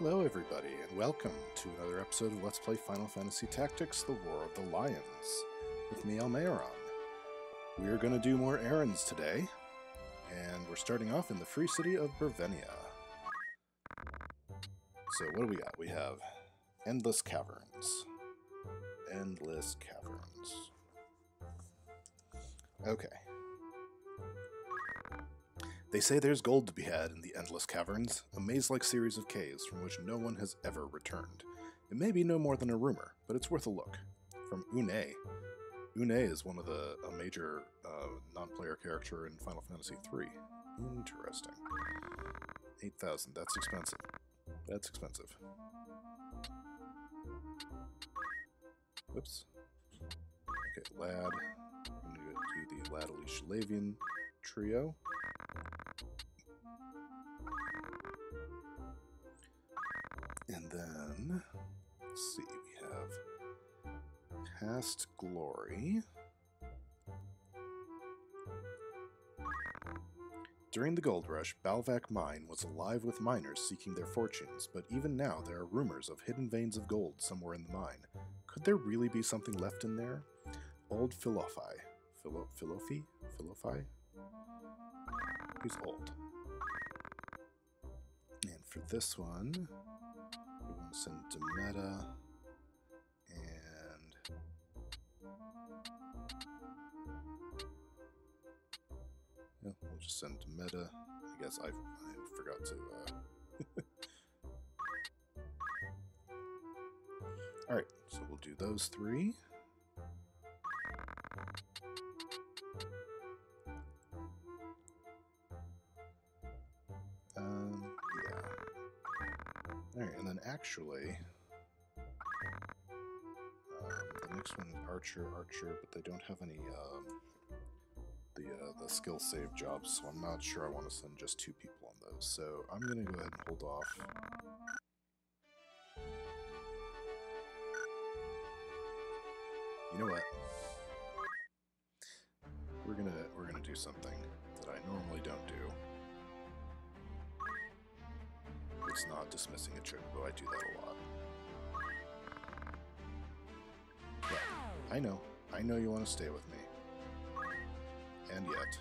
Hello everybody, and welcome to another episode of Let's Play Final Fantasy Tactics: The War of the Lions, with me, Almeiron. We are going to do more errands today, and we're starting off in the free city of Brevenia. So what do we got? We have Endless Caverns. Endless Caverns. Okay. They say there's gold to be had in the Endless Caverns, a maze-like series of caves from which no one has ever returned. It may be no more than a rumor, but it's worth a look. From Une. Une is one of a major non-player character in Final Fantasy III. Interesting. 8,000, that's expensive. That's expensive. Whoops. Okay, Lad. I'm going to do the Lad Alicia Lavian trio. And then, let's see, we have Past Glory. During the Gold Rush, Balvac Mine was alive with miners seeking their fortunes, but even now there are rumors of hidden veins of gold somewhere in the mine. Could there really be something left in there? Old Philophi. Philophi? He's old. And for this one, we want to send to Meta, and yeah, we'll just send to Meta. I guess I forgot to. All right, so we'll do those three. Yeah. Alright, and then actually, the next one is Archer, but they don't have any, the skill save jobs, so I'm not sure I want to send just 2 people on those, so I'm going to go ahead and hold off. You know what? We're gonna do something that I normally don't do. It's not dismissing a chocobo. I do that a lot. Yeah, I know you want to stay with me. And yet.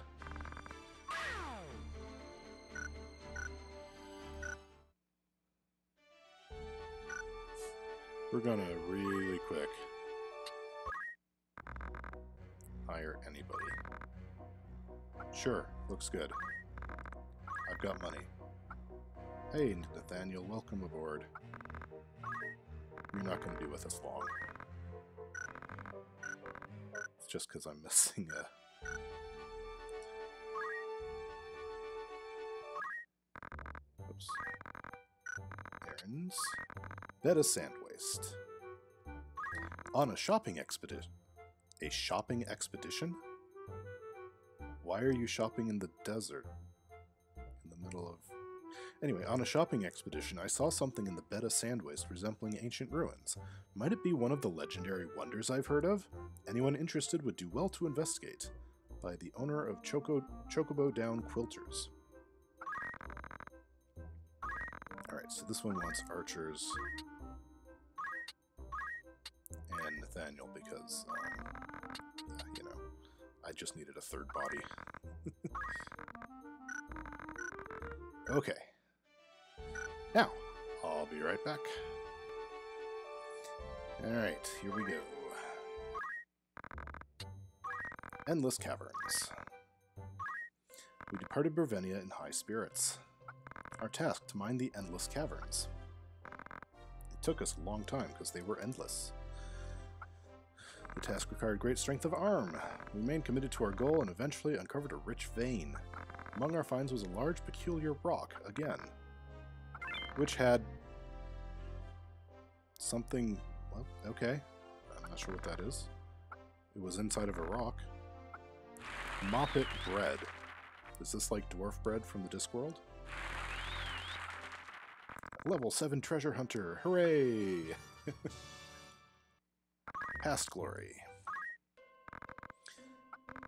We're gonna really quick hire anybody. Sure, looks good. I've got money. Hey, Nathaniel, welcome aboard. You're not going to be with us long. It's just because I'm missing a... Oops. Errands. Beta Sand Waste. On a shopping expedition. A shopping expedition? Why are you shopping in the desert? In the middle of... Anyway, on a shopping expedition, I saw something in the bed of sand waste resembling ancient ruins. Might it be one of the legendary wonders I've heard of? Anyone interested would do well to investigate. By the owner of Chocobo Down Quilters. Alright, so this one wants archers and Nathaniel because, you know, I just needed a third body. Okay. Now, I'll be right back. Alright, here we go. Endless Caverns. We departed Brevenia in high spirits. Our task to mine the Endless Caverns. It took us a long time because they were endless. The task required great strength of arm. We remained committed to our goal and eventually uncovered a rich vein. Among our finds was a large, peculiar rock, again, which had something... Well, okay. I'm not sure what that is. It was inside of a rock. Moppet bread. Is this like dwarf bread from the Discworld? Level 7 treasure hunter. Hooray! Past Glory.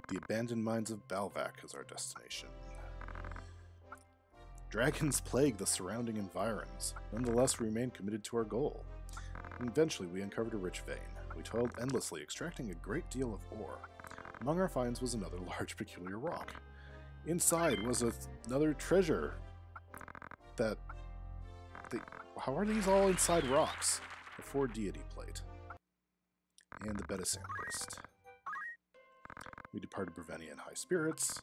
The abandoned mines of Balvac is our destination. Dragons plague the surrounding environs. Nonetheless, we remained committed to our goal. And eventually, we uncovered a rich vein. We toiled endlessly, extracting a great deal of ore. Among our finds was another large, peculiar rock. Inside was another treasure that... How are these all inside rocks? The 4 deity plate. And the bed of sand waste. We departed Brevenia in high spirits.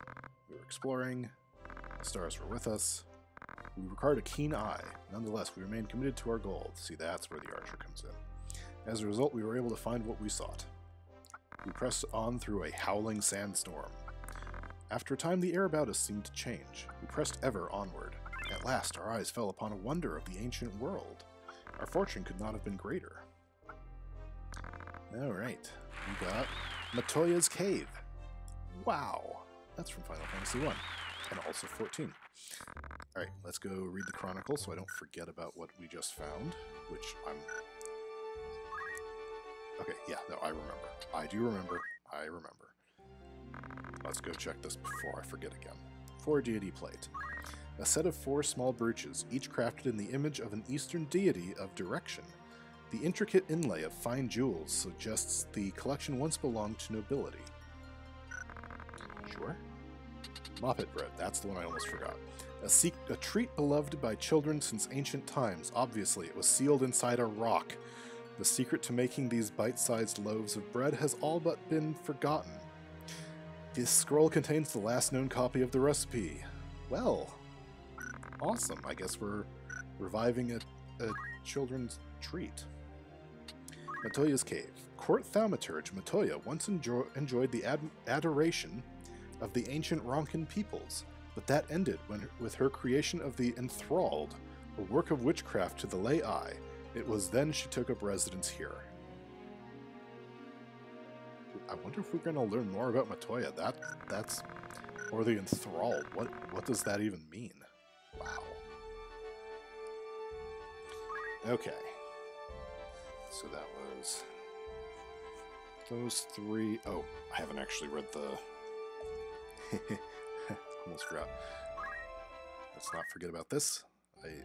We were exploring. The stars were with us. We required a keen eye. Nonetheless, we remained committed to our goal. See, that's where the archer comes in. As a result, we were able to find what we sought. We pressed on through a howling sandstorm. After a time, the air about us seemed to change. We pressed ever onward. At last, our eyes fell upon a wonder of the ancient world. Our fortune could not have been greater. Alright, we got Matoya's Cave. Wow, that's from Final Fantasy 1, and also 14. Alright, let's go read the Chronicle so I don't forget about what we just found, which I'm... Okay, yeah, no, I remember. I do remember. I remember. Let's go check this before I forget again. 4 deity plate. A set of 4 small brooches, each crafted in the image of an eastern deity of direction. The intricate inlay of fine jewels suggests the collection once belonged to nobility. Sure. Moppet bread, that's the one I almost forgot. A treat beloved by children since ancient times. Obviously, it was sealed inside a rock. The secret to making these bite-sized loaves of bread has all but been forgotten. This scroll contains the last known copy of the recipe. Well, awesome. I guess we're reviving a children's treat. Matoya's Cave. Court thaumaturge Matoya once enjoyed the adoration of the ancient Ronkan peoples, but that ended with her creation of the Enthralled, a work of witchcraft to the lay eye. It was then she took up residence here. I wonder if we're going to learn more about Matoya. That's... Or the Enthralled. What does that even mean? Wow. Okay. So that was... those 3... Oh, I haven't actually read the... Almost forgot. Let's not forget about this.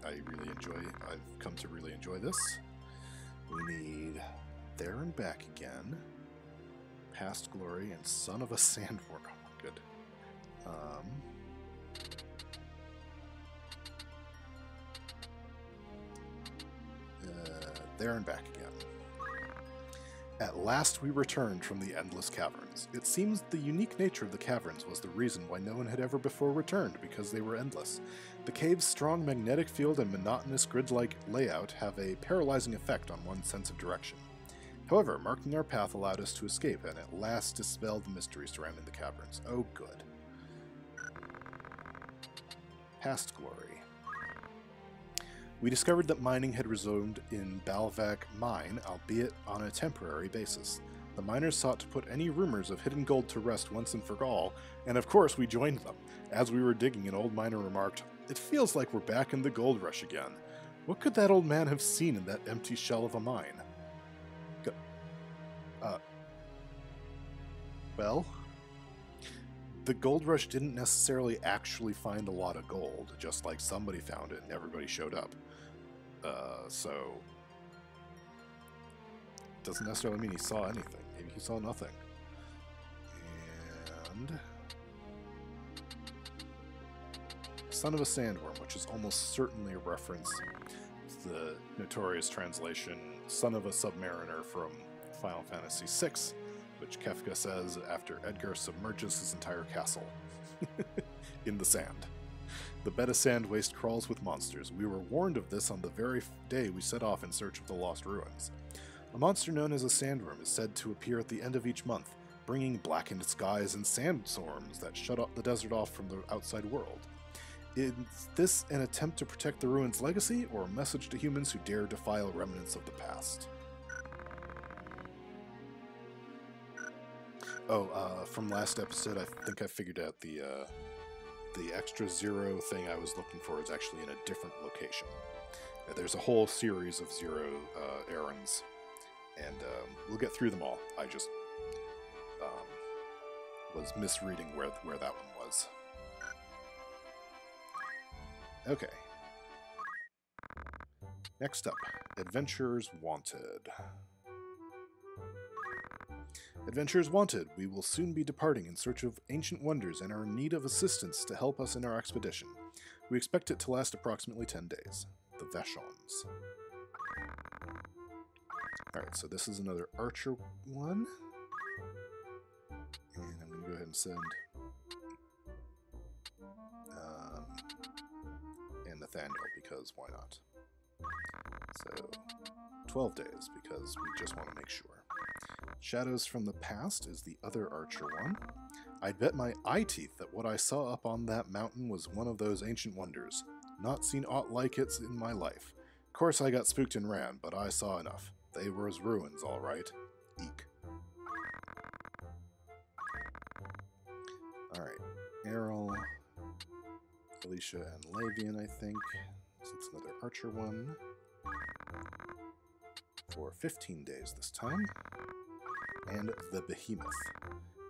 I really enjoy... I've come to really enjoy this. We need There and Back Again, Past Glory, and Son of a Sandworm. Oh, good. There and Back Again. At last we returned from the endless caverns. It seems the unique nature of the caverns was the reason why no one had ever before returned, because they were endless. The cave's strong magnetic field and monotonous grid-like layout have a paralyzing effect on one's sense of direction. However, marking our path allowed us to escape and at last dispel the mystery surrounding the caverns. Oh, good. Past Glory. We discovered that mining had resumed in Balvac Mine, albeit on a temporary basis. The miners sought to put any rumors of hidden gold to rest once and for all, and of course we joined them. As we were digging, an old miner remarked, "It feels like we're back in the gold rush again. What could that old man have seen in that empty shell of a mine?" Well, the gold rush didn't necessarily actually find a lot of gold, just like somebody found it and everybody showed up. So, doesn't necessarily mean he saw anything. Maybe he saw nothing. And Son of a Sandworm, which is almost certainly a reference to the notorious translation Son of a Submariner from Final Fantasy VI, which Kefka says after Edgar submerges his entire castle in the sand. The bed of sand waste crawls with monsters. We were warned of this on the very day we set off in search of the lost ruins. A monster known as a sandworm is said to appear at the end of each month, bringing blackened skies and sandstorms that shut the desert off from the outside world. Is this an attempt to protect the ruins' legacy, or a message to humans who dare defile remnants of the past? Oh, from last episode, I think I figured out the extra 0 thing I was looking for is actually in a different location. There's a whole series of 0 errands, and we'll get through them all. I just was misreading where that one was. Okay. Next up, Adventurers Wanted. Adventurers Wanted, we will soon be departing in search of ancient wonders and are in need of assistance to help us in our expedition. We expect it to last approximately 10 days. The Vashons. Alright, so this is another archer one. And I'm going to go ahead and send and Nathaniel, because why not? So, 12 days, because we just want to make sure. Shadows from the Past is the other archer one. I'd bet my eye teeth that what I saw up on that mountain was one of those ancient wonders. Not seen aught like it in my life. Of course I got spooked and ran, but I saw enough. They were as ruins, all right. Eek. Alright. Errol, Alicia, and Lavian, I think. So it's another archer one. For 15 days this time. And the Behemoth.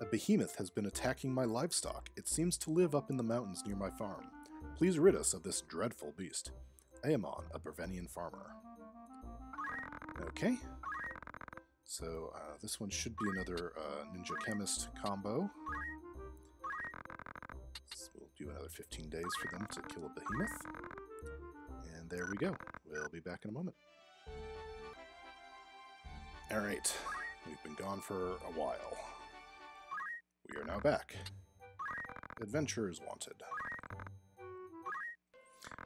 A behemoth has been attacking my livestock. It seems to live up in the mountains near my farm. Please rid us of this dreadful beast. Aemon, a Brevenian farmer. Okay. So this one should be another ninja chemist combo. So we'll do another 15 days for them to kill a behemoth. And there we go. We'll be back in a moment. Alright. We've been gone for a while. We are now back. Adventurers Wanted.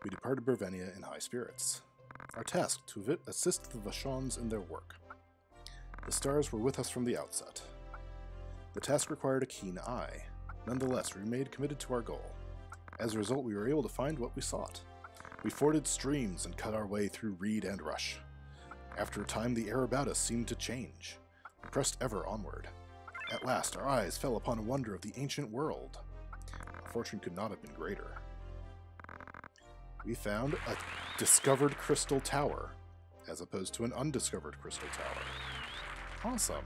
We departed Brevenia in high spirits. Our task to assist the Vashons in their work. The stars were with us from the outset. The task required a keen eye. Nonetheless, we remained committed to our goal. As a result, we were able to find what we sought. We forded streams and cut our way through reed and rush. After a time, the air about us seemed to change. We pressed ever onward. At last, our eyes fell upon a wonder of the ancient world. Our fortune could not have been greater. We found a discovered crystal tower, as opposed to an undiscovered crystal tower. Awesome.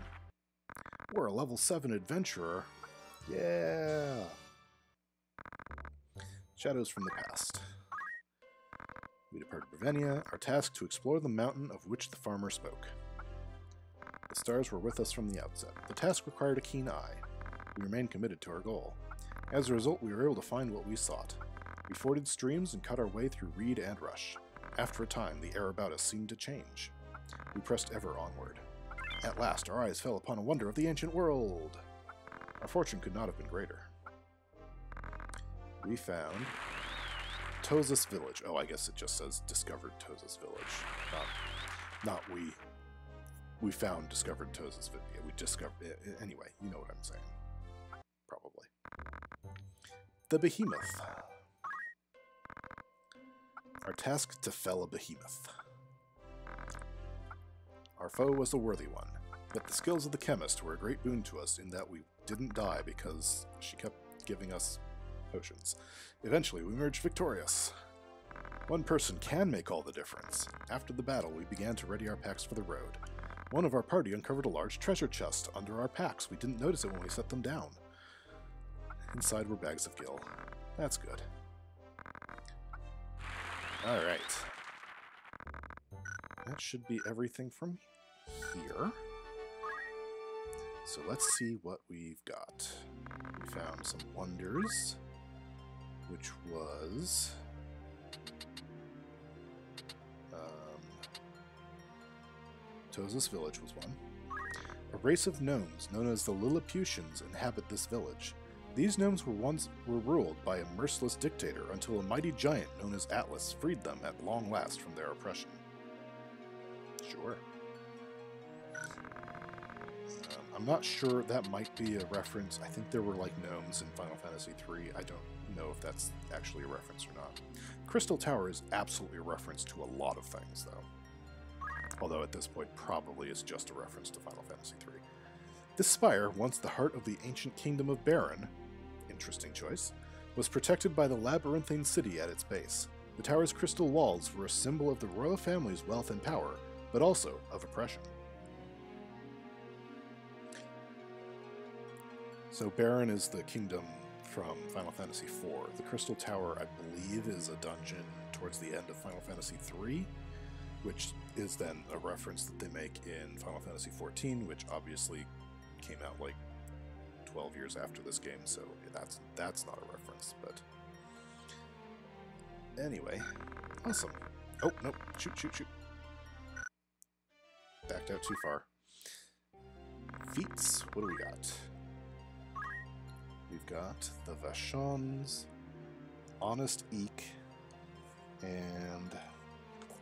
We're a level 7 adventurer. Yeah! Shadows from the Past. We departed Brevenia, our task to explore the mountain of which the farmer spoke. The stars were with us from the outset. The task required a keen eye. We remained committed to our goal. As a result, we were able to find what we sought. We forded streams and cut our way through reed and rush. After a time, the air about us seemed to change. We pressed ever onward. At last, our eyes fell upon a wonder of the ancient world. Our fortune could not have been greater. We found Tozus Village. Oh, I guess it just says discovered Tozus Village. Not we found discovered Tozus Village. We discovered it. Anyway, you know what I'm saying. Probably. The Behemoth. Our task to fell a behemoth. Our foe was a worthy one, but the skills of the chemist were a great boon to us in that we didn't die because she kept giving us potions. Eventually, we emerged victorious. One person can make all the difference. After the battle, we began to ready our packs for the road. One of our party uncovered a large treasure chest under our packs. We didn't notice it when we set them down. Inside were bags of gil. That's good. Alright. That should be everything from here. So let's see what we've got. We found some wonders, which was Tozus Village was one. A race of gnomes known as the Lilliputians inhabit this village. These gnomes were ruled by a merciless dictator until a mighty giant known as Atlas freed them at long last from their oppression. Sure. I'm not sure, that might be a reference. I think there were like gnomes in Final Fantasy III. I don't know if that's actually a reference or not. Crystal Tower is absolutely a reference to a lot of things, though. Although at this point probably is just a reference to Final Fantasy III. This spire, once the heart of the ancient kingdom of Baron, interesting choice, was protected by the labyrinthine city at its base. The tower's crystal walls were a symbol of the royal family's wealth and power, but also of oppression. So Baron is the kingdom from Final Fantasy IV. The Crystal Tower, I believe, is a dungeon towards the end of Final Fantasy III, which is then a reference that they make in Final Fantasy XIV, which obviously came out like 12 years after this game, so that's not a reference, but anyway, awesome. Oh, nope, shoot. Backed out too far. Feats, what do we got? We've got the Vachons, Honest Eek, and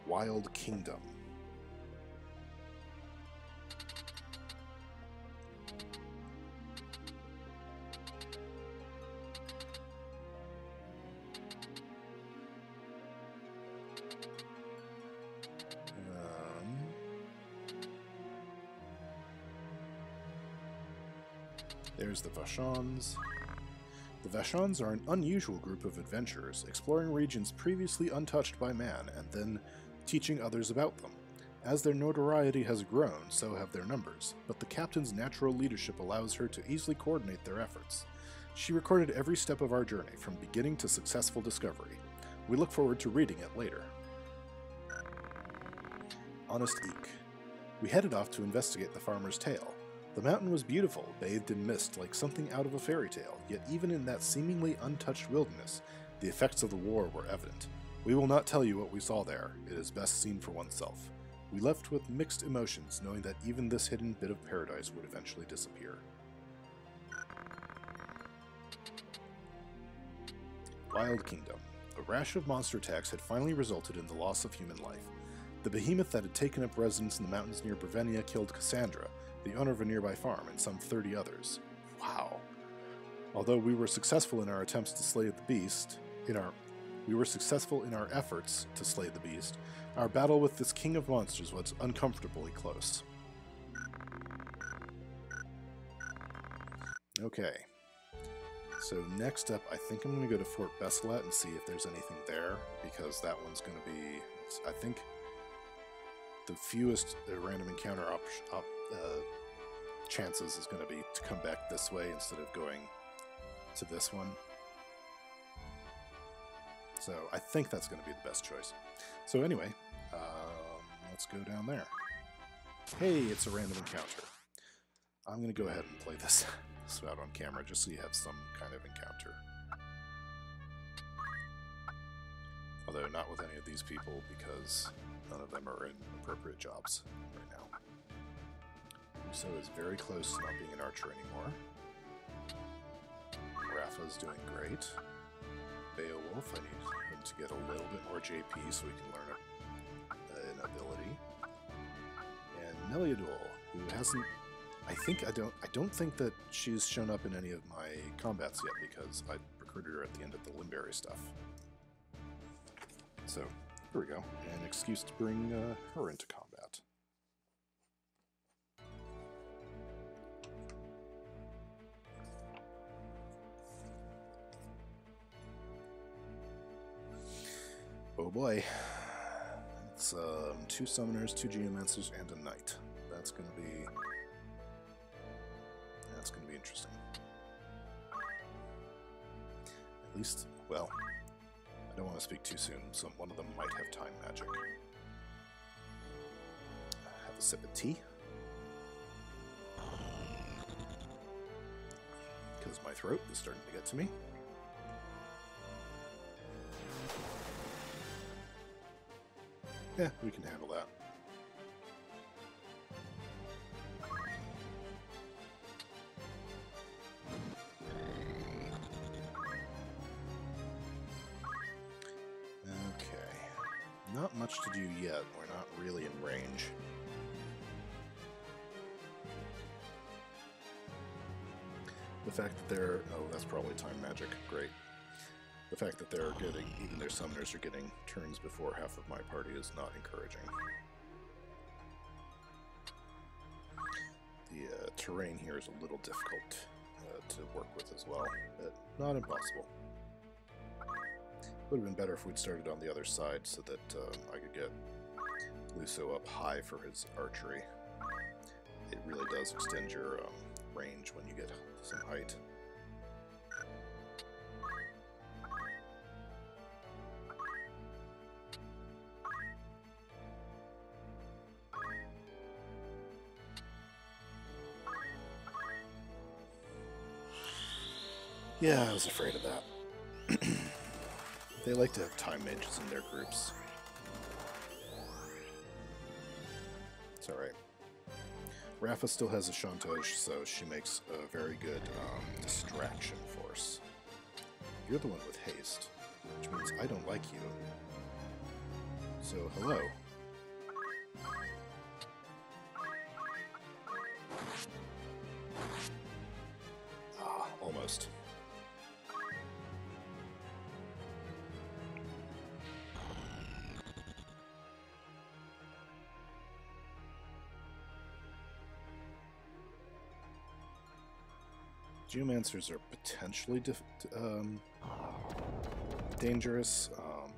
Wild Kingdom. There's the Vachons. The Vachons are an unusual group of adventurers, exploring regions previously untouched by man, and then teaching others about them. As their notoriety has grown, so have their numbers, but the captain's natural leadership allows her to easily coordinate their efforts. She recorded every step of our journey, from beginning to successful discovery. We look forward to reading it later. Honest Eek. We headed off to investigate the farmer's tale. The mountain was beautiful, bathed in mist like something out of a fairy tale, yet even in that seemingly untouched wilderness, the effects of the war were evident. We will not tell you what we saw there, it is best seen for oneself. We left with mixed emotions, knowing that even this hidden bit of paradise would eventually disappear. Wild Kingdom. A rash of monster attacks had finally resulted in the loss of human life. The behemoth that had taken up residence in the mountains near Brevenia killed Cassandra, the owner of a nearby farm, and some 30 others. Wow. Although we were successful in our attempts to slay the beast, efforts to slay the beast, our battle with this king of monsters was uncomfortably close. Okay. So next up, I think I'm going to go to Fort Besselat and see if there's anything there, because that one's going to be, I think, the fewest random encounter chances is going to be to come back this way instead of going to this one. So I think that's going to be the best choice. So anyway, let's go down there. Hey, it's a random encounter. I'm going to go ahead and play this out on camera just so you have some kind of encounter. Although not with any of these people because none of them are in appropriate jobs right now. Uso is very close to not being an archer anymore. Rafa's doing great. Beowulf, I need him to get a little bit more JP so he can learn an ability. And Meliador, who hasn't, I don't think that she's shown up in any of my combats yet because I recruited her at the end of the Limberry stuff. So, here we go. An excuse to bring her into combat. Oh boy. It's 2 summoners, 2 geomancers, and a knight. That's gonna be interesting. At least, well, I don't want to speak too soon, so one of them might have time magic. Have a sip of tea. Because my throat is starting to get to me. Yeah, we can handle that. Not much to do yet. We're not really in range. The fact that they're... oh, that's probably time magic. Great. The fact that they're getting... even their summoners are getting turns before half of my party is not encouraging. The terrain here is a little difficult to work with as well, but not impossible. Would have been better if we'd started on the other side so that I could get Luso up high for his archery. It really does extend your range when you get some height. Yeah, I was afraid of that. They like to have time mages in their groups. It's alright. Rafa still has a Chantage, so she makes a very good distraction force. You're the one with haste, which means I don't like you. So, hello. Ah, almost. Geomancers are potentially dangerous.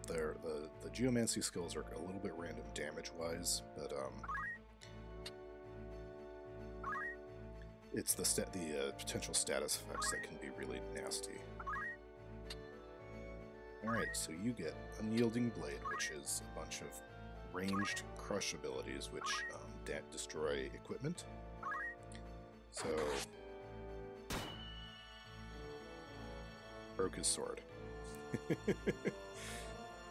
The geomancy skills are a little bit random damage-wise, but it's the potential status effects that can be really nasty. Alright, so you get Unyielding Blade, which is a bunch of ranged crush abilities which destroy equipment. So broke his sword.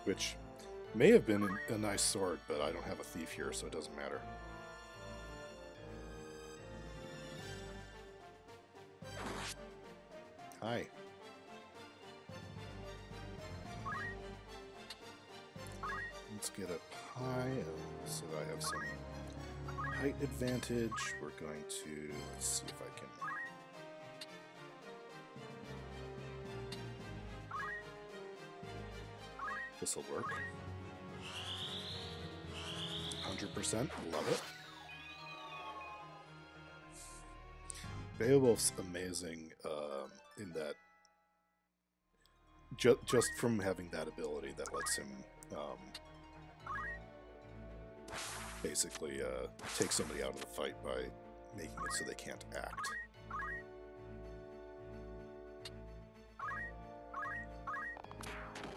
Which may have been a nice sword, but I don't have a thief here, so it doesn't matter. Hi. Let's get up high so that I have some height advantage. We're going to, let's see if I can. This will work. 100%. Love it. Beowulf's amazing in that just from having that ability that lets him basically take somebody out of the fight by making it so they can't act.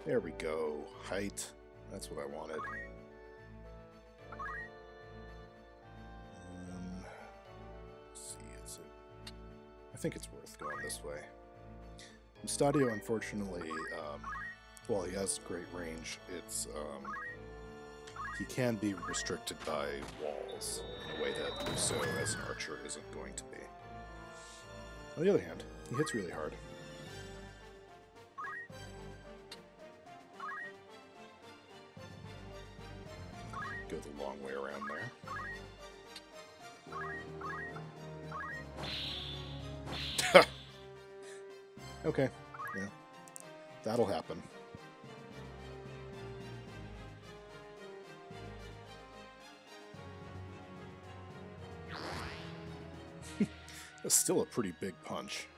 There we go. Height. That's what I wanted. Let's see, is it? I think it's worth going this way. Mustadio, unfortunately, while he has great range, it's he can be restricted by walls in a way that Rousseau, as an archer, isn't going to be. On the other hand, he hits really hard. Go the long way around there. Okay, yeah, that'll happen. That's still a pretty big punch.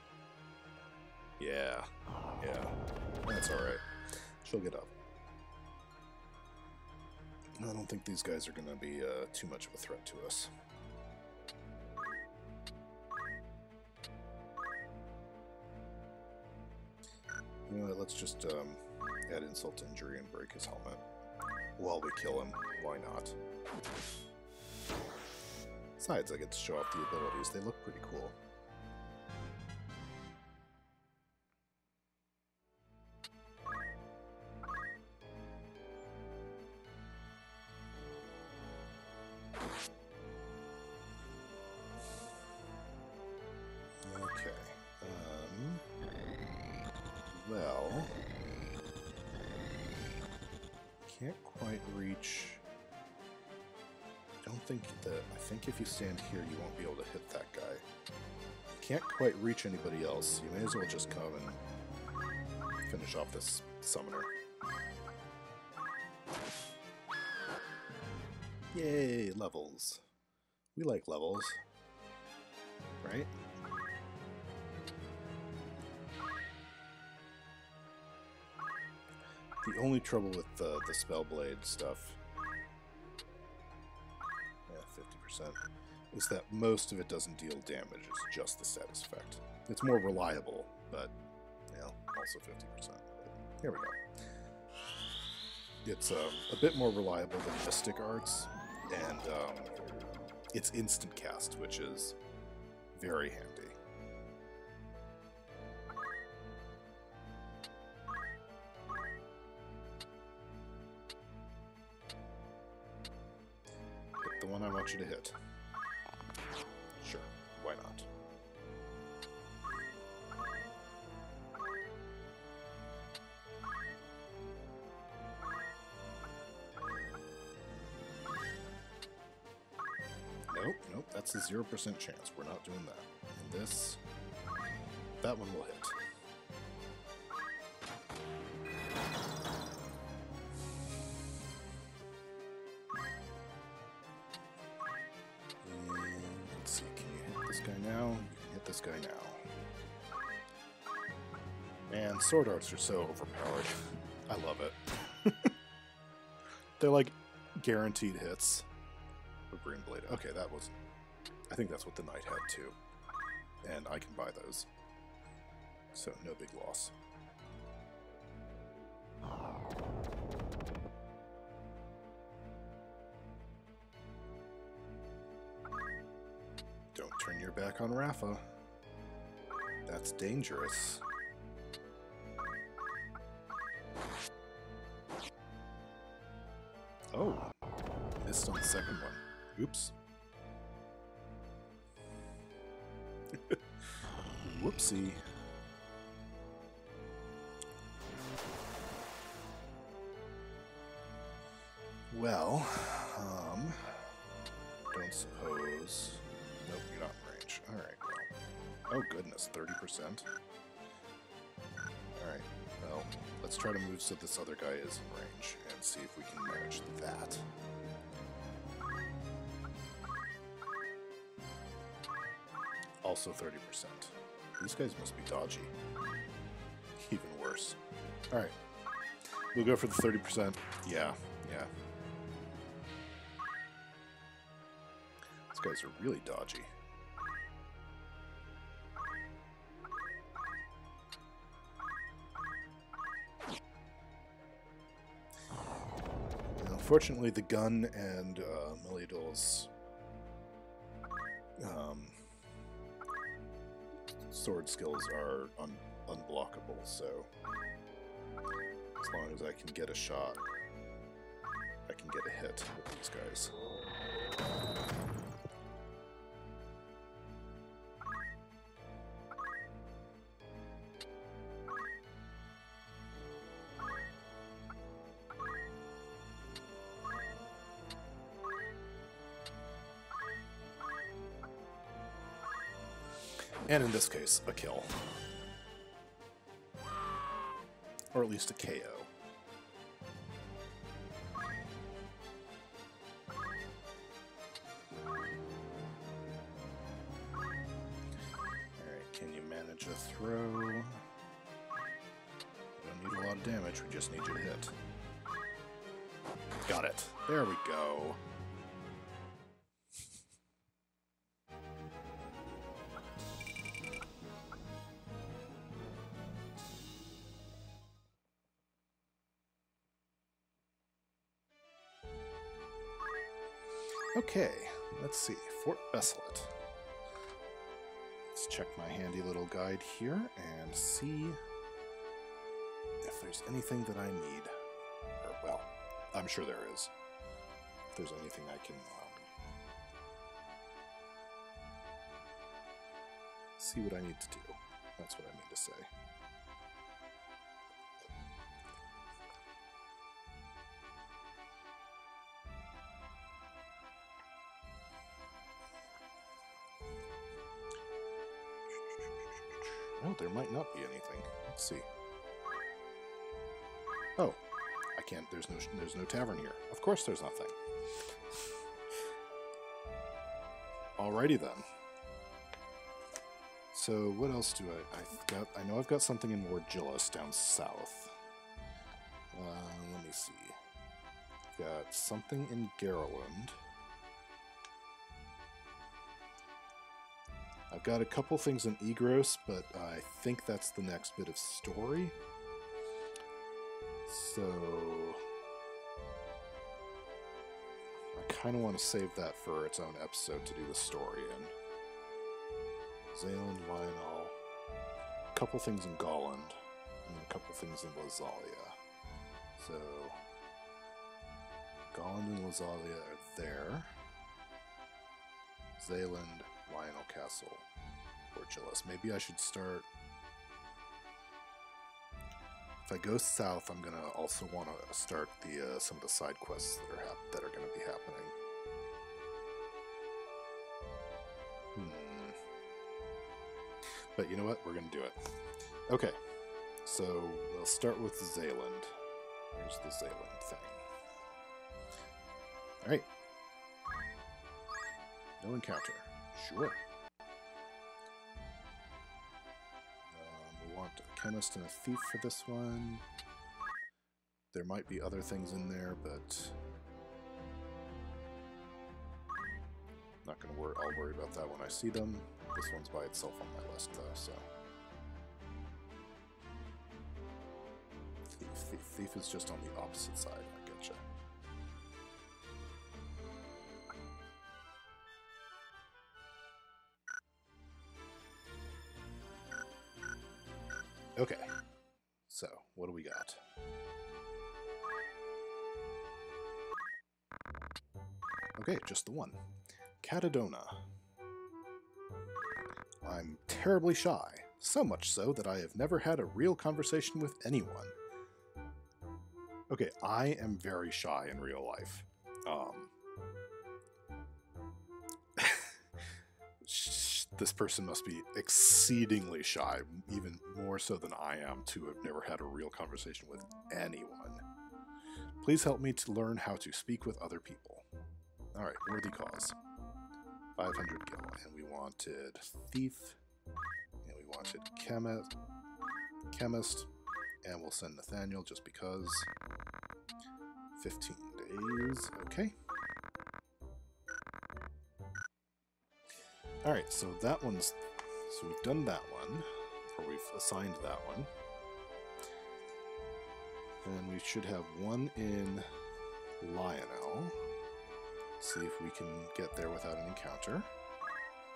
Yeah, that's alright. She'll get up. I don't think these guys are going to be too much of a threat to us. You know what, let's just add insult to injury and break his helmet. While we kill him, why not? Besides, I get to show off the abilities. They look pretty cool. Okay. Well, can't quite reach. I think if you stand here, you won't be able to hit that guy. Can't quite reach anybody else. You may as well just come and finish off this summoner. Yay, levels. We like levels. Right? The only trouble with the Spellblade stuff, yeah, 50%, is that most of it doesn't deal damage, it's just the status effect. It's more reliable, but, you know, also 50%. Here we go. It's a bit more reliable than Mystic Arts, and it's instant cast, which is very handy. the one I want you to hit. Sure, why not? Nope, nope, that's a 0% chance. We're not doing that. And this, that one will hit. And let's see, can you hit this guy now? You can hit this guy now. Man, sword arts are so overpowered. I love it. They're like guaranteed hits. Green blade. Okay, that was... I think that's what the knight had too. And I can buy those. So, no big loss. Don't turn your back on Rafa. That's dangerous. Oh, missed on the second one. Oops. Whoopsie. Well, don't suppose... Nope, you're not in range. Alright, well. Oh goodness, 30%? Alright, well, let's try to move so this other guy is in range, and see if we can manage that. Also 30%. These guys must be dodgy. Even worse. Alright. We'll go for the 30%. Yeah, yeah. These guys are really dodgy. And unfortunately, the gun and Meliadol's sword skills are unblockable, so as long as I can get a shot, I can get a hit with these guys. And in this case, a kill. Or at least a KO. Alright, can you manage a throw? You don't need a lot of damage, we just need you to hit. Got it. There we go. Okay, let's see. Fort Besselet. Let's check my handy little guide here and see if there's anything that I need. Or, well, I'm sure there is. If there's anything I can see what I need to do. That's what I mean to say. No, there might not be anything. Let's see. Oh, I can't. There's no tavern here. Of course, there's nothing. Alrighty then. So what else do I know I've got something in Wargillis down south. Let me see. Got something in Garland. I've got a couple things in Egros, but I think that's the next bit of story. So I kind of want to save that for its own episode to do the story in. Zayland, Lionel, a couple things in Golland, and a couple things in Lazalia. So Golland and Lazalia are there. Zealand, Lionel Castle, Orgillus. Maybe I should start... If I go south, I'm gonna also want to start the some of the side quests that are going to be happening. But you know what? We're going to do it. Okay, so we'll start with Zealand. Here's the Zealand thing. Alright. No encounter. Sure. We want a chemist and a thief for this one. There might be other things in there, but... not gonna worry. I'll worry about that when I see them. This one's by itself on my list, though, so... Thief is just on the opposite side, I getcha. Okay, so what do we got? Okay, just the one. Catadona. I'm terribly shy, so much so that I have never had a real conversation with anyone. Okay, I am very shy in real life. This person must be exceedingly shy, even more so than I am, to have never had a real conversation with anyone. Please help me to learn how to speak with other people. Alright, worthy cause. 500 gil, and we wanted thief, and we wanted chemist, and we'll send Nathaniel just because. 15 days, okay. Alright, so that one's... so we've done that one, or we've assigned that one. And we should have one in Lionel. See if we can get there without an encounter.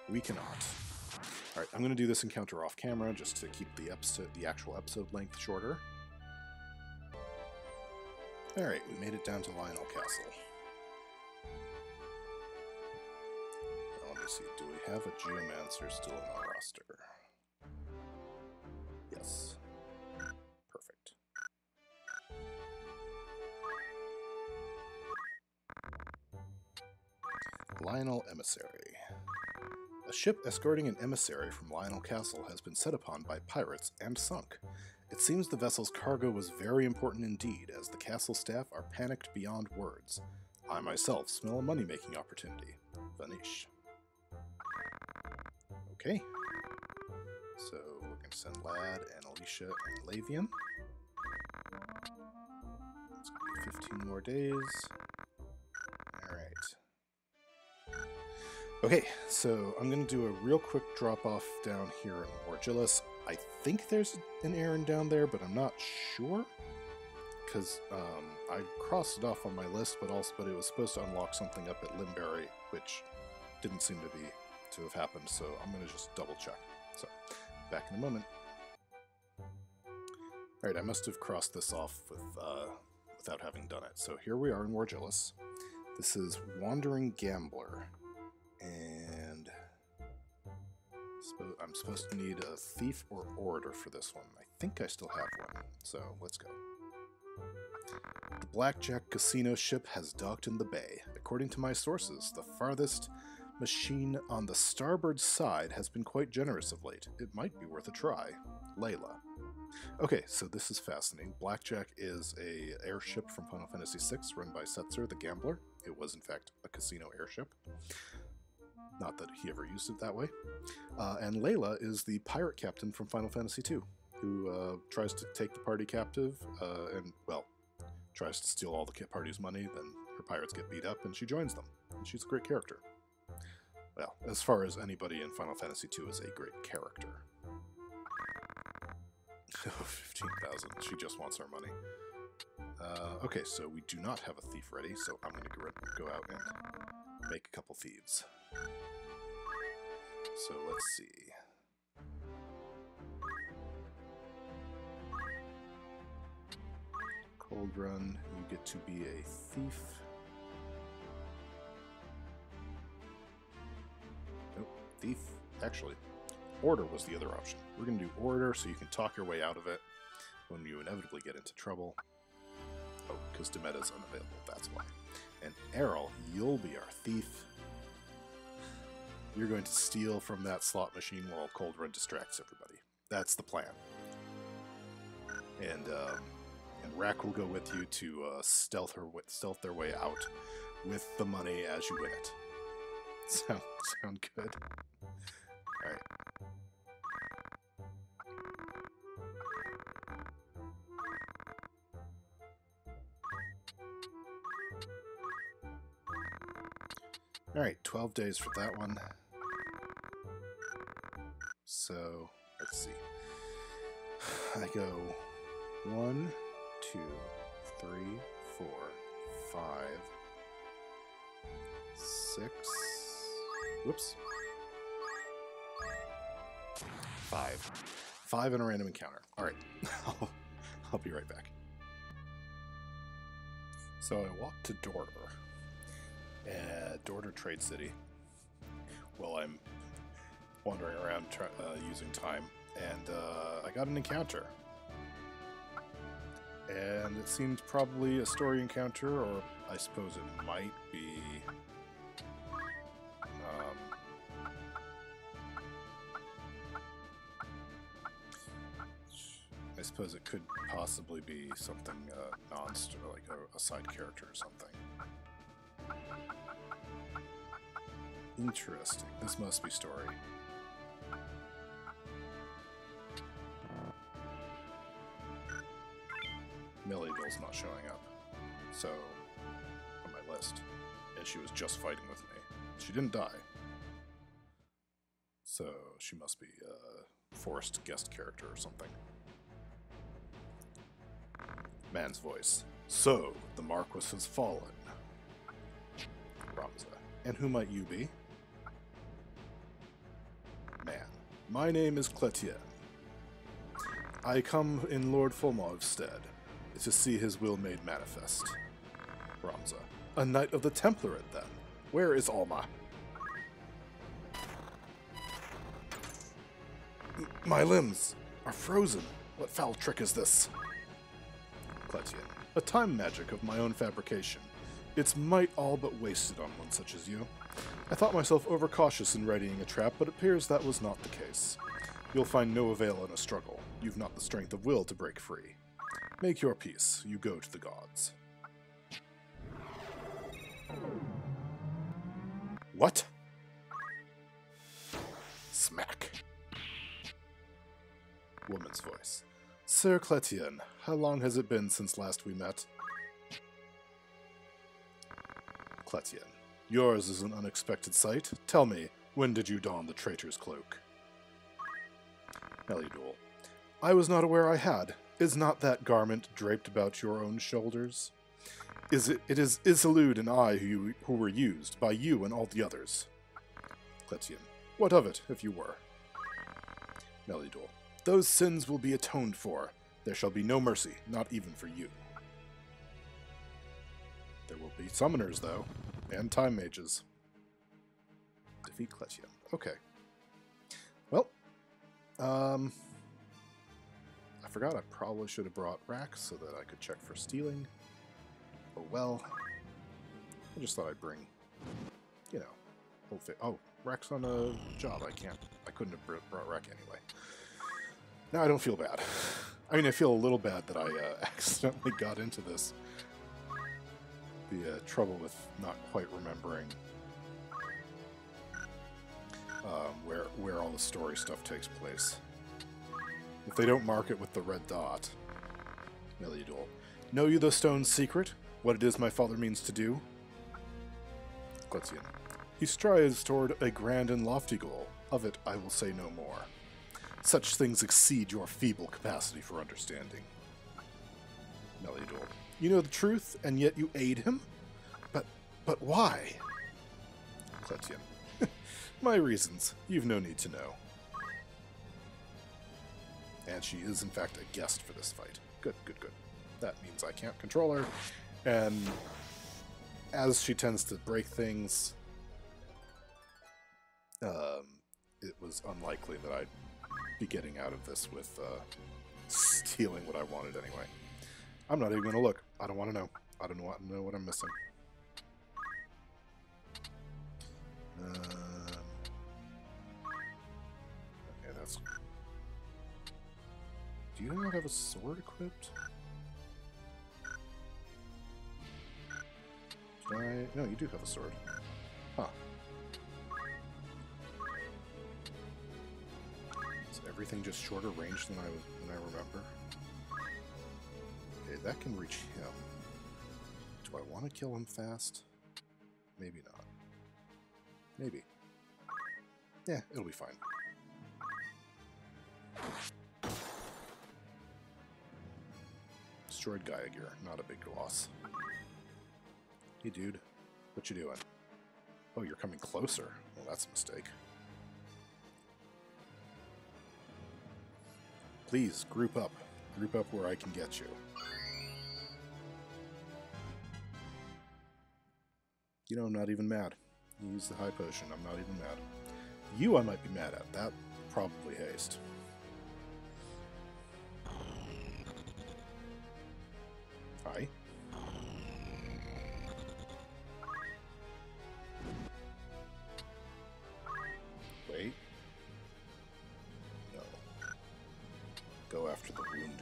We cannot. Alright, I'm going to do this encounter off camera just to keep the actual episode length shorter. Alright, we made it down to Lionel Castle. Now, let me see, do we have a Geomancer still in our roster? Yes. Perfect. Lionel Emissary. A ship escorting an emissary from Lionel Castle has been set upon by pirates and sunk. It seems the vessel's cargo was very important indeed, as the castle staff are panicked beyond words. I myself smell a money-making opportunity. Vanish. Okay. So we're going to send Lad and Alicia and Lavian. It's going to be 15 more days. Alright. Okay, so I'm going to do a real quick drop-off down here in Orgillus. I think there's an errand down there, but I'm not sure. Because I crossed it off on my list, but it was supposed to unlock something up at Limberry, which didn't seem to have happened, so I'm going to just double-check. So, back in a moment. Alright, I must have crossed this off without having done it. So here we are in Orgillus. This is Wandering Gambler. And I'm supposed to need a thief or orator for this one. I think I still have one, so let's go. The Blackjack Casino ship has docked in the bay. According to my sources, the farthest machine on the starboard side has been quite generous of late. It might be worth a try. Layla. Okay, so this is fascinating. Blackjack is an airship from Final Fantasy VI run by Setzer the Gambler. It was, in fact, a casino airship. Not that he ever used it that way. And Layla is the pirate captain from Final Fantasy II, who tries to take the party captive and, well, tries to steal all the party's money. Then her pirates get beat up and she joins them. And she's a great character. Well, as far as anybody in Final Fantasy II is a great character. 15,000. She just wants our money. Okay, so we do not have a thief ready, so I'm going to go out and make a couple thieves. So let's see. Cold Run, you get to be a thief. Thief? Actually, order was the other option. We're going to do order so you can talk your way out of it when you inevitably get into trouble. Oh, because Demeta's unavailable, that's why. And Errol, you'll be our thief. You're going to steal from that slot machine while Cold Run distracts everybody. That's the plan. And Rack will go with you to stealth their way out with the money as you win it. Sound good? Alright. Alright, 12 days for that one. So, let's see. I go 1, 2, 3, 4, 5, 6. Whoops. 5. 5 in a random encounter. Alright. I'll be right back. So I walked to Dorter. Dorter Trade City. Well, I'm wandering around using time, and I got an encounter. And it seemed probably a story encounter, or I suppose it might be I suppose it could possibly be something like a side character or something. Interesting. This must be story. Melidol's not showing up. So, on my list. And she was just fighting with me. She didn't die. So, she must be a forced guest character or something. Man's voice. So, the Marquis has fallen. Ramza. And who might you be? Man. My name is Cletienne. I come in Lord Fulmov's stead to see his will made manifest. Ramza. A Knight of the Template, then. Where is Alma? My limbs are frozen. What foul trick is this? Cletienne. A time magic of my own fabrication. Its might all but wasted on one such as you. I thought myself overcautious in readying a trap, but it appears that was not the case. You'll find no avail in a struggle. You've not the strength of will to break free. Make your peace. You go to the gods. What? Smack. Woman's voice. Sir Cletienne, how long has it been since last we met? Cletienne. Yours is an unexpected sight. Tell me, when did you don the traitor's cloak? Melidol. I was not aware I had. Is not that garment draped about your own shoulders? It is Isolde and I who were used, by you and all the others. Cletienne. What of it, if you were? Melidol. Those sins will be atoned for. There shall be no mercy, not even for you. There will be summoners, though, and time mages. Defeat Cletienne. Okay. Well, I forgot I probably should have brought Rack so that I could check for stealing. Oh well. I just thought I'd bring, you know, oh, Rack's on a job. I couldn't have brought Rack anyway. Now I don't feel bad. I mean, I feel a little bad that I accidentally got into this. The trouble with not quite remembering where all the story stuff takes place. If they don't mark it with the red dot. Melidol. Know you the stone's secret? What it is my father means to do? Cletienne. He strives toward a grand and lofty goal. Of it I will say no more. Such things exceed your feeble capacity for understanding. Melidol. You know the truth, and yet you aid him? But why? Cletienne. My reasons. You've no need to know. And she is, in fact, a guest for this fight. Good, good, good. That means I can't control her. And as she tends to break things, it was unlikely that I'd be getting out of this with stealing what I wanted anyway. I'm not even going to look. I don't want to know. I don't want to know what I'm missing. Okay, that's... Do you not have a sword equipped? Did I... No, you do have a sword. Huh. Is everything just shorter range than I remember? Okay, that can reach him. Do I want to kill him fast? Maybe not. Maybe. Yeah, it'll be fine. Destroyed Gaia gear, not a big loss. Hey dude, what you doing? Oh, you're coming closer. Well, that's a mistake. Please, group up. Group up where I can get you. You know, I'm not even mad. You use the high potion, I'm not even mad. You I might be mad at. That probably haste. Hi. Wait. No. Go after the wounded one.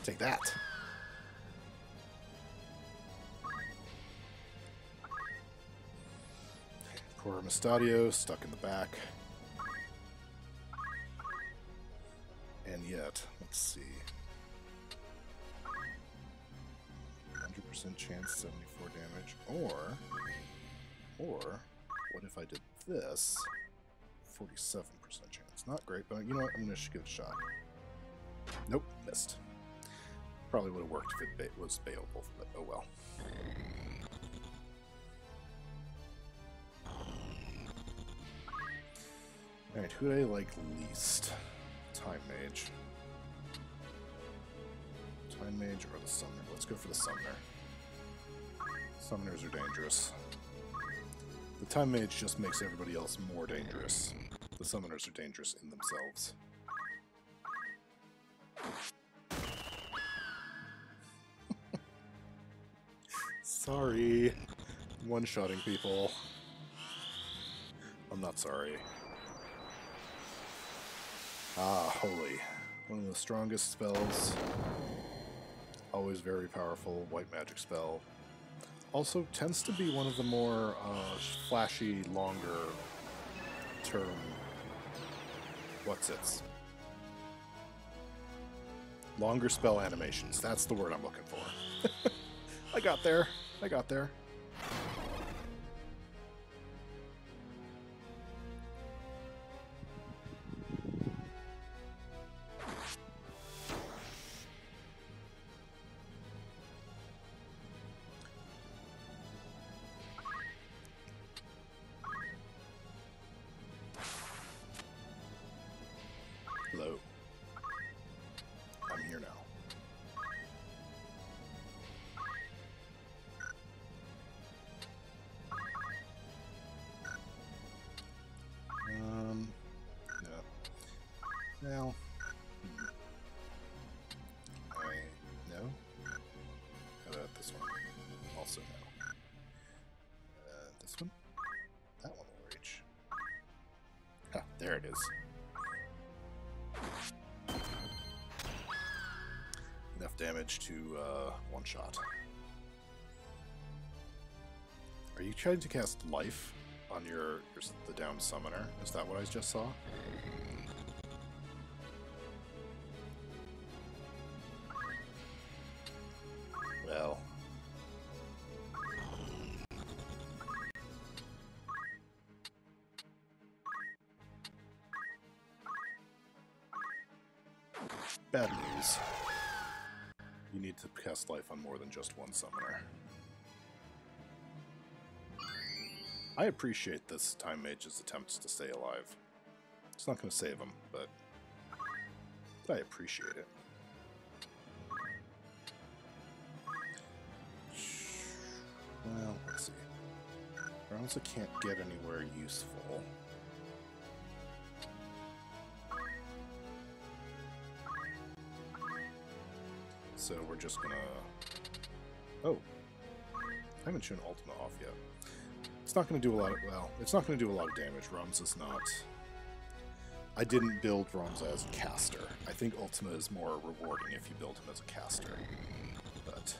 Take that. Poor Mustadio stuck in the back. And yet, let's see. 100% chance, 74 damage. Or, what if I did this? 47% chance. Not great, but you know what? I'm going to give it a shot. Nope, missed. Probably would have worked if it was baitable, but oh well. Alright, who do I like least? Time Mage. Time Mage or the Summoner? Let's go for the Summoner. Summoners are dangerous. The Time Mage just makes everybody else more dangerous. The Summoners are dangerous in themselves. Sorry. One-shotting people. I'm not sorry. Ah, Holy. One of the strongest spells. Always very powerful white magic spell. Also tends to be one of the more flashy, longer term... What's-its? Longer spell animations. That's the word I'm looking for. I got there. I got there. Hello. I'm here now. No. Well. No. How about this one? Also no. This one? That one will reach. Ha, there it is. Enough damage to one shot. Are you trying to cast life on the down summoner? Is that what I just saw? Well. Bad news. You need to cast life on more than just one summoner. I appreciate this Time Mage's attempts to stay alive. It's not going to save him, but I appreciate it. Well, let's see. I also can't get anywhere useful. So we're just gonna... Oh. I haven't shown Ultima off yet. It's not gonna do a lot of... Well, it's not gonna do a lot of damage. Rums is not... I didn't build Rums as a caster. I think Ultima is more rewarding if you build him as a caster. But...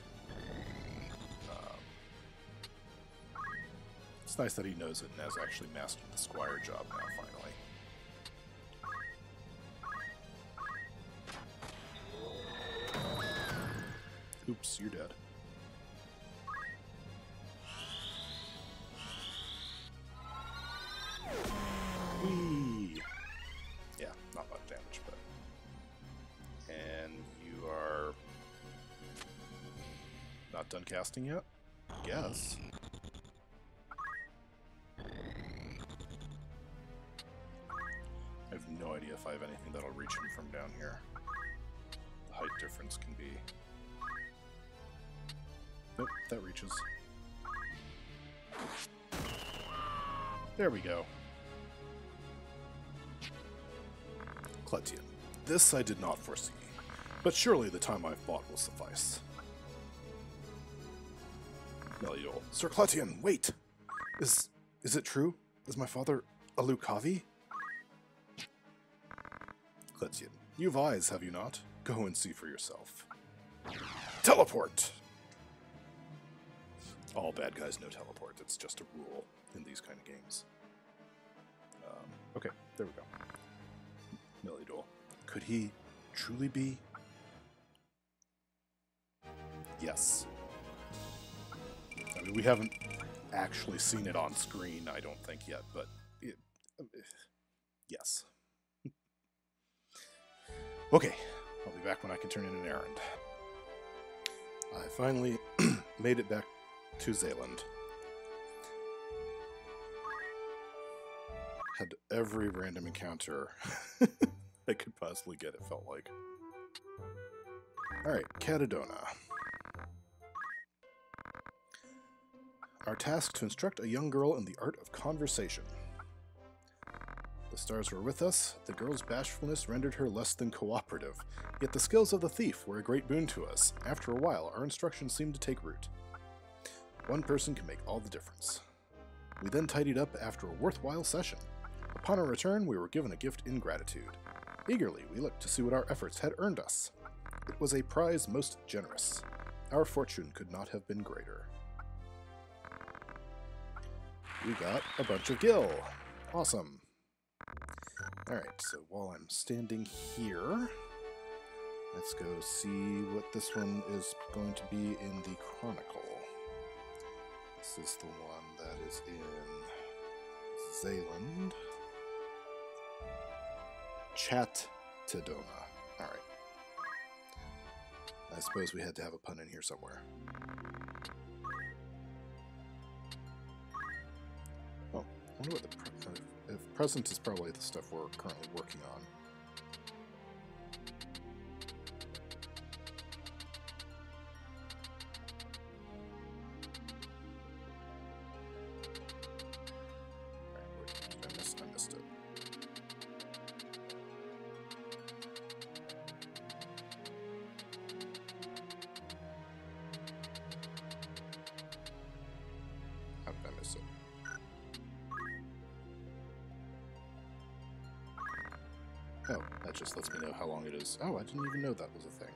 it's nice that he knows it and has actually mastered the Squire job now, finally. Oops, you're dead. Whee! Yeah, not much damage, but... And you are... not done casting yet? I guess. I have no idea if I have anything that'll reach him from down here. The height difference can be... Nope, that reaches. There we go. Cletian. This I did not foresee, but surely the time I've bought will suffice. Meliodol. Sir Cletian, wait! Is it true? Is my father a Lucavi? Cletian. You've eyes, have you not? Go and see for yourself. Teleport! All bad guys know teleport. It's just a rule in these kind of games. Okay, there we go. Meliodol. Could he truly be? Yes. I mean, we haven't actually seen it on screen, I don't think, yet, but yes. Okay, I'll be back when I can turn in an errand. I finally made it back to Zealand. Had every random encounter I could possibly get, it felt like. Alright, Catadona. Our task to instruct a young girl in the art of conversation. The stars were with us, the girl's bashfulness rendered her less than cooperative, yet the skills of the thief were a great boon to us. After a while, our instructions seemed to take root. One person can make all the difference. We then tidied up after a worthwhile session. Upon our return, we were given a gift in gratitude. Eagerly, we looked to see what our efforts had earned us. It was a prize most generous. Our fortune could not have been greater. We got a bunch of gil. Awesome. Alright, so while I'm standing here, let's go see what this one is going to be in the Chronicle. This is the one that is in Zealand. Chatadona. Alright. I suppose we had to have a pun in here somewhere. Oh, I wonder what the if present is probably the stuff we're currently working on. I missed it. How did I miss it? Oh, that just lets me know how long it is. Oh, I didn't even know that was a thing.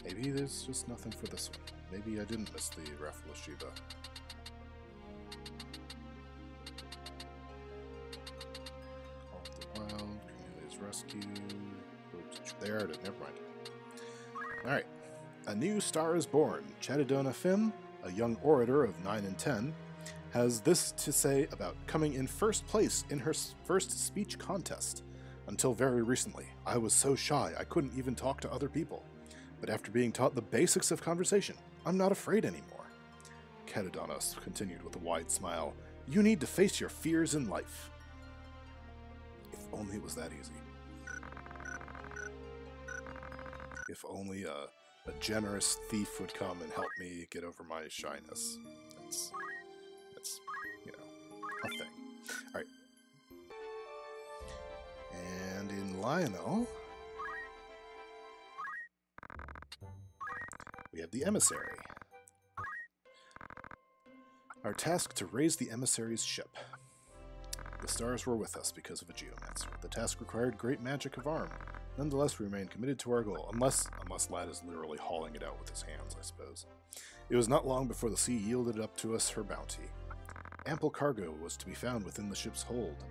Maybe there's just nothing for this one. Maybe I didn't miss the Raffle Shiva. Call of the Wild, Cornelia's Rescue. Oops, there it is, never mind. Alright. A new star is born. Chatadona Fim, a young orator of 9 and 10, has this to say about coming in first place in her first speech contest. Until very recently, I was so shy I couldn't even talk to other people. But after being taught the basics of conversation, I'm not afraid anymore. Catadona continued with a wide smile. You need to face your fears in life. If only it was that easy. If only a generous thief would come and help me get over my shyness. That's you know, a thing. Alright. And in Lionel, we have the emissary. Our task to raise the emissary's ship. The stars were with us because of a geomancer. The task required great magic of arm. Nonetheless, we remain committed to our goal, unless Lad is literally hauling it out with his hands, I suppose. It was not long before the sea yielded up to us her bounty. Ample cargo was to be found within the ship's hold.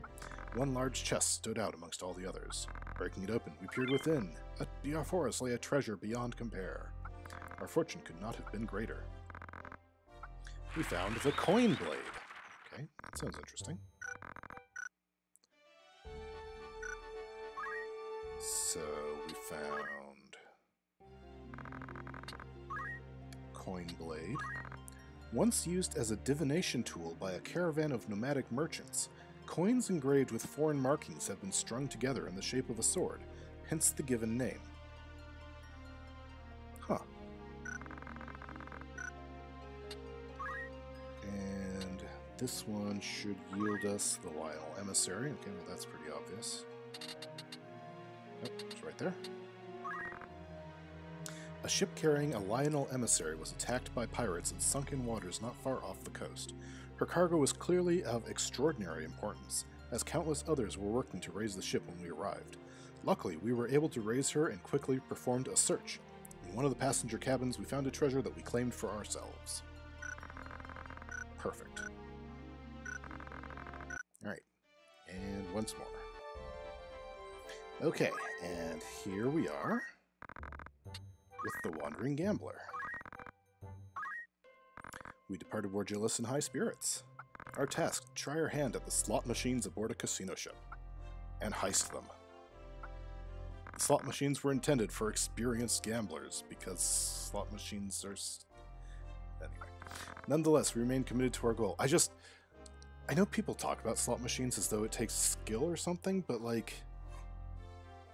One large chest stood out amongst all the others. Breaking it open, we peered within. Before us lay a treasure beyond compare. Our fortune could not have been greater. We found the coin blade. Okay, that sounds interesting. So we found coin blade. Once used as a divination tool by a caravan of nomadic merchants, coins engraved with foreign markings have been strung together in the shape of a sword, hence the given name. Huh. And this one should yield us the Lionel Emissary. Okay, well that's pretty obvious. Oh, it's right there. A ship carrying a Lionel Emissary was attacked by pirates in sunken waters not far off the coast. Her cargo was clearly of extraordinary importance, as countless others were working to raise the ship when we arrived. Luckily, we were able to raise her and quickly performed a search. In one of the passenger cabins, we found a treasure that we claimed for ourselves. Perfect. Alright, and once more. Okay, and here we are with the Wandering Gambler. We departed Wargillis in high spirits. Our task, try our hand at the slot machines aboard a casino ship, and heist them. The slot machines were intended for experienced gamblers, because slot machines are... Anyway. Nonetheless, we remain committed to our goal. I know people talk about slot machines as though it takes skill or something, but like...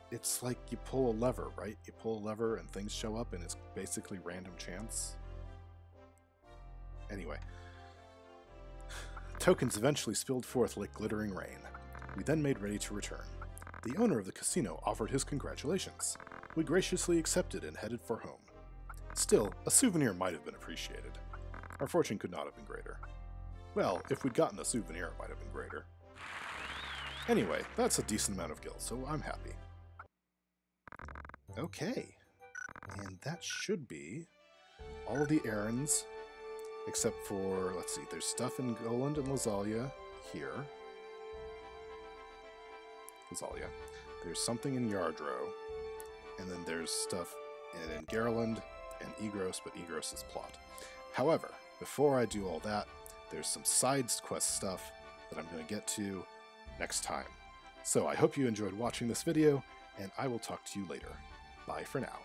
It's like you pull a lever, right? You pull a lever and things show up and it's basically random chance. Anyway. Tokens eventually spilled forth like glittering rain. We then made ready to return. The owner of the casino offered his congratulations. We graciously accepted and headed for home. Still, a souvenir might have been appreciated. Our fortune could not have been greater. Well, if we'd gotten a souvenir, it might have been greater. Anyway, that's a decent amount of gil, so I'm happy. Okay, and that should be all of the errands, except for, let's see, there's stuff in Goland and Lazalia here. Lazalia. There's something in Yardrow, and then there's stuff in Garland and Egros, but Egros is plot. However, before I do all that, there's some side quest stuff that I'm going to get to next time. So I hope you enjoyed watching this video, and I will talk to you later. Bye for now.